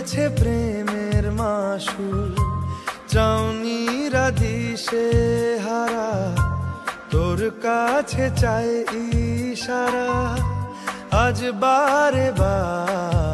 করেছে প্রেমের মাসুল, চাউনি রাধিসে হারা, তোর কাছে চাই ইশারা আজ বারে বার।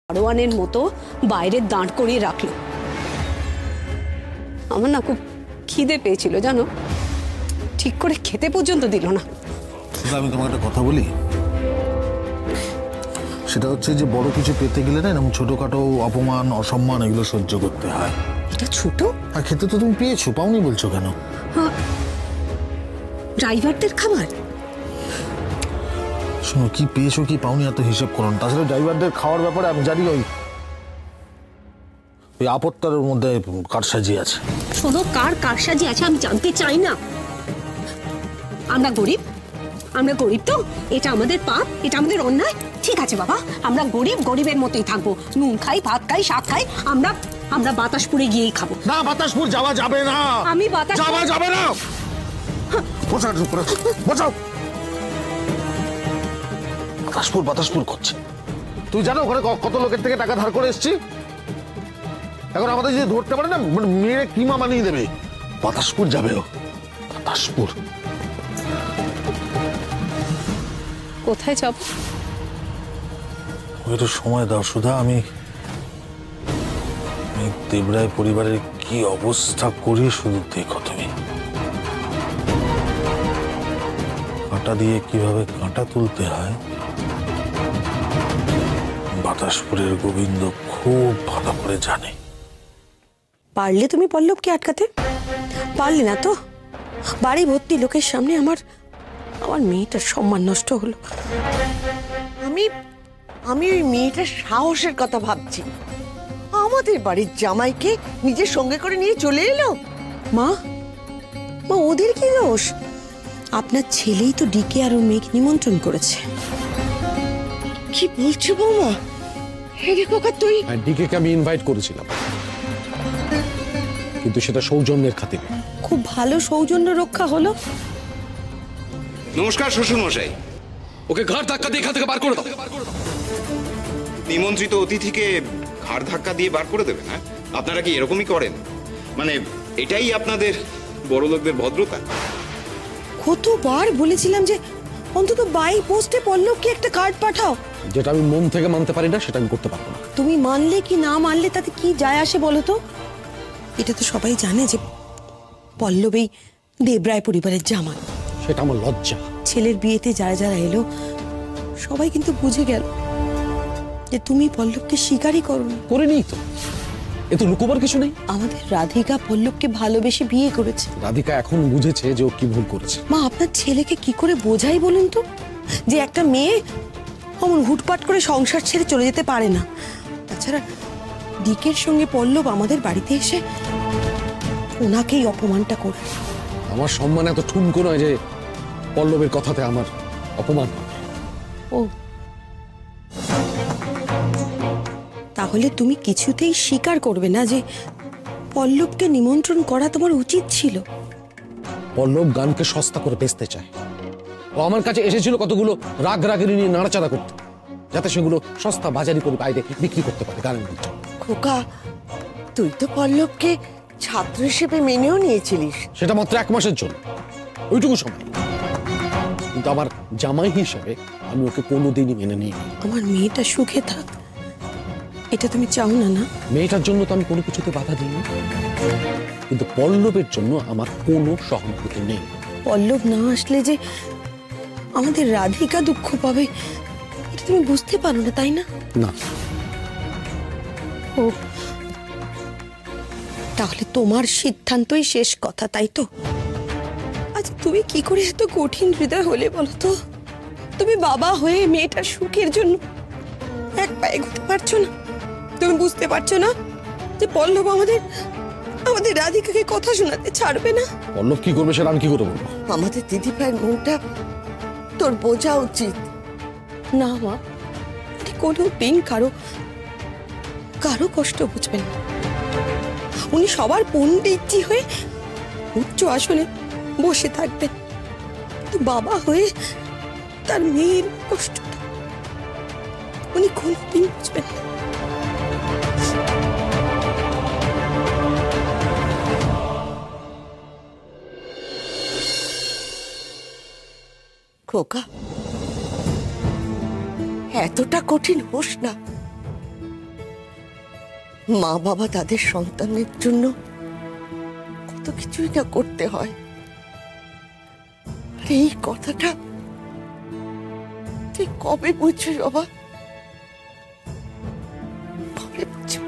দারোয়ানের মতো বাইরে দাঁড় করিয়ে রাখলো। আমার না খুব খিদে পেয়েছিল জানো, ঠিক করে খেতে পর্যন্ত দিল না। আমি তোমাকে একটা কথা বলি, সেটা হচ্ছে যে বড় কিছু পেতে গেলে না এরকম ছোটখাটো অপমান অসম্মান এগুলো সহ্য করতে হয়। এটা ছোট? আর খেতে তো তুমি পেয়েছো, পাওনি বলছো কেন? ড্রাইভারদের খাবার। শোনো, কি পেয়েছো কি পাওনি এত হিসেব করো না। তাছাড়া ড্রাইভারদের খাওয়ার ব্যাপারে আমি জানি ওই আপত্তার মধ্যে কারসাজি আছে। শোনো, কার কারসাজি আছে আমি জানতে চাই না। আমরা গরিব, তো এটা আমাদের পাপ, এটা আমাদের অন্যায়। ঠিক আছে বাবা, আমরা গরিব, গরিবের মতোই থাকবো। নুন খাই, ভাত খাই, শাক খাই, আমরা বাতাসপুরে গিয়েই খাবো। না, বাতাসপুর যাওয়া যাবে না। আমি বাতাস যাওয়া যাবে না। বসাও। বাতাসপুর করছে। তুই জানো ওখানে কত লোকের থেকে টাকা ধার করে এসেছি? এখন আমাদের যদি ধরতে পারে না, মেয়ের কিমা বানিয়ে দেবে। বাতাসপুর যাবে ও। বাতাসপুর কোথায় যাব? একটু সময় দাও সুধা। আমি দেবরায় পরিবারের কি অবস্থা করি শুধু দেখো তুমি। কাঁটা দিয়ে কিভাবে কাঁটা তুলতে হয় বাতাসপুরের গোবিন্দ খুব ভালো করে জানে। পারলে তুমি পল্লবকে আটকাতে পারলে না তো? বাড়ি ভর্তি লোকের সামনে আমার মেয়েটার সম্মান নষ্ট হলো। আমি ওই মেয়েটার সাহসের কথা ভাবছি। আমাদের বাড়ির জামাইকে নিজের সঙ্গে করে নিয়ে চলে এলো। মা, ওদের কি দোষ? আপনার ছেলেই তো ডিকে আর ওর মেয়েকে নিমন্ত্রণ করেছে। কি বলছো বৌমা? তুই? ডিকে কে আমি ইনভাইট করেছিলাম, কিন্তু সেটা সৌজন্যের খাতিরে। খুব ভালো সৌজন্য রক্ষা হলো। নমস্কার শ্বশুর মশাই। ওকে ঘাড় ধাক্কা দিয়ে এখান থেকে বার করে দাও। নিমন্ত্রিত অতিথিকে ঘাড় ধাক্কা দিয়ে বার করে দেবে না? আপনারা কি এরকমই করেন? মানে এটাই আপনাদের বড় লোকদের ভদ্রতা? কতবার বলেছিলাম যে অন্তত বাই পোস্টে পল্লবকে একটা কার্ড পাঠাও। যেটা আমি মন থেকে মানতে পারি না সেটা আমি করতে পারবো না। তুমি মানলে কি না মানলে তাতে কি যায় আসে বলো তো? এটা তো সবাই জানে যে পল্লব এই দেবরায় পরিবারের জামাই। সেটা আমার লজ্জা। ছেলের বিয়েতে যারা যারা এলো সবাই কিন্তু বুঝে গেল যে তুমি পল্লবকে স্বীকারই করোনি। করিনি তো, এ তো লুকোবার কিছু নেই। আমাদের রাধিকা পল্লবকে ভালোবেসে বিয়ে করেছে। রাধিকা এখন বুঝেছে যে ও কি ভুল করেছে। মা, আপনার ছেলেকে কি করে বোঝাই বলুন তো যে একটা মেয়ে অমন হুটপাট করে সংসার ছেড়ে চলে যেতে পারে না। তাছাড়া ডিকের সঙ্গে পল্লব আমাদের বাড়িতে এসে ওনাকেই অপমানটা করে। আমার সম্মান এত ঠুনকো নয় যে পল্লবের কথাতে আমার অপমান। ও, তাহলে তুমি কিছুতেই স্বীকার করবে না যে পল্লবকে নিমন্ত্রণ করা তোমার উচিত ছিল? পল্লব গানকে সস্তা করে বেচতে চায়। ও আমার কাছে এসেছিল কতগুলো রাগ রাগিনী নিয়ে নাড়াচাড়া করতে। যাতে সেগুলো সস্তা বাজারি করে বাইরে বিক্রি করতে পারে গানের মধ্যে। খোকা, তুই তো পল্লবকে ছাত্র হিসেবে মেনেও নিয়েছিলিস। সেটা মাত্র 1 মাসের জন্য, ওইটুকু সময়। কিন্তু আমার জামাই হিসেবে আমি ওকে কোনোদিনই মেনে নিইনি। আমার মেয়েটা সুখে থাক, এটা তুমি চাও না? না, মেয়েটার জন্য তো আমি কোনো কিছুতে বাধা দিইনি, কিন্তু পল্লবের জন্য আমার কোনো সহানুভূতি নেই। পল্লব না আসলে যে আমাদের রাধিকা দুঃখ পাবে, এটা তুমি বুঝতে পারো না, তাই না? না। ও, তাহলে তোমার সিদ্ধান্তই শেষ কথা, তাই তো? আজ তুমি কি করে এত কঠিন হৃদয় হলে বলো তো? তুমি বাবা হয়ে মেয়েটার সুখের জন্য এক পা এগোতে পারছো না? তুমি বুঝতে পারছো না যে পল্লব আমাদের রাধিকাকে কথা শোনাতে ছাড়বে না? পল্লব কি করবে সেটা আমি কি করে বলবো? আমাদের দিদি ভাইয়ের মনটা তোর বোঝা উচিত। না মা, কোনোদিন কারো কষ্ট বুঝবেন না। উনি সবার পণ্ডিতজি হয়ে উচ্চ আসনে বসে থাকবেন, কিন্তু বাবা হয়ে তার মেয়ের কষ্টটা উনি কোনোদিন বুঝবেন না। খোকা, এতটা কঠিন হোস না। মা বাবা তাদের সন্তানের জন্য কত কিছুই না করতে হয়। আর এই কথাটা তুই কবে বুঝবি বাবা? কবে বুঝবি?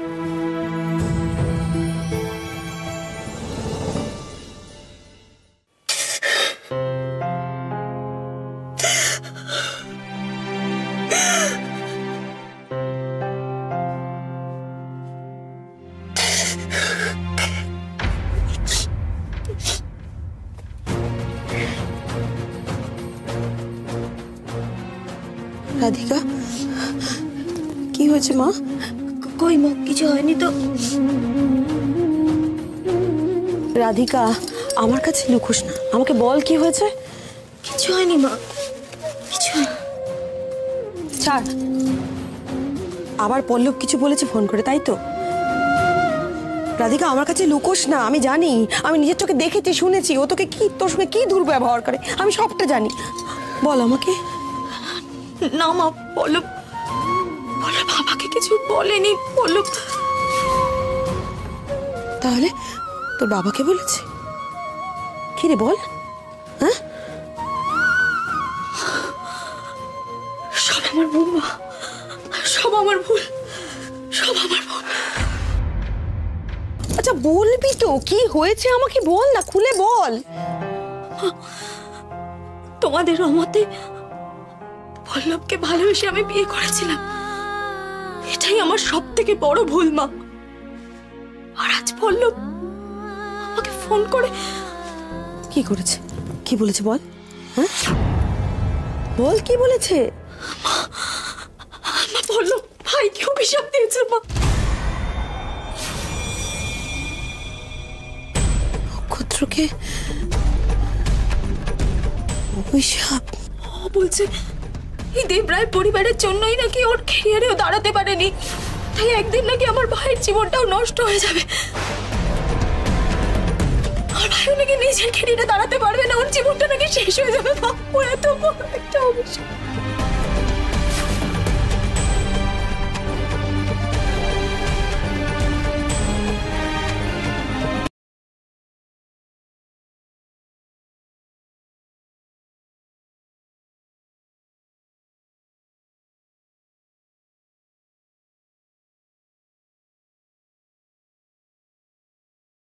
রাধিকা, কি হয়েছে মা? কই মা, কিছু হয়নি তো। রাধিকা, আমার কাছে লুকোস না, আমাকে বল কি হয়েছে। কিছু হয়নি মা, কিছু হয়নি। ছাড়। আবার পল্লব কিছু বলেছে ফোন করে, তাই তো? রাধিকা, আমার কাছে লুকোস না, আমি জানি, আমি নিজের চোখে দেখেছি, শুনেছি ও তোকে কি, তোর সঙ্গে কি দুর্ব্যবহার করে, আমি সবটা জানি। বল আমাকে। না মা, পল্লব আমাকে কিছু বলেনি। পল্লব তাহলে তোর বাবাকে বলেছে? কি রে বল? হ্যাঁ, সব আমার ভুল মা, সব আমার ভুল, সব আমার ভুল। আচ্ছা বলবি তো কি হয়েছে, আমাকে বল না, খুলে বল। তোমাদের অমতে পল্লবকে ভালোবেসে আমি বিয়ে করেছিলাম, এটাই আমার সব থেকে বড় ভুল মা। আর আজ পল্লব আমাকে ফোন করে কি করেছে, কি বলেছে বল? হ্যাঁ বল, কি বলেছে? মা পল্লব ভাইকে অভিশাপ দিয়েছে মা। নক্ষত্রকে অভিশাপ? বলছে এই দেবরায় পরিবারের জন্যই নাকি ওর ক্যারিয়ারেও দাঁড়াতে পারেনি, তাই একদিন নাকি আমার ভাইয়ের জীবনটাও নষ্ট হয়ে যাবে। আমার ভাইও নাকি নিজের ক্যারিয়ারে দাঁড়াতে পারবে না, ওর জীবনটা নাকি শেষ হয়ে যাবে। ও এত বড় একটা অভিশাপ।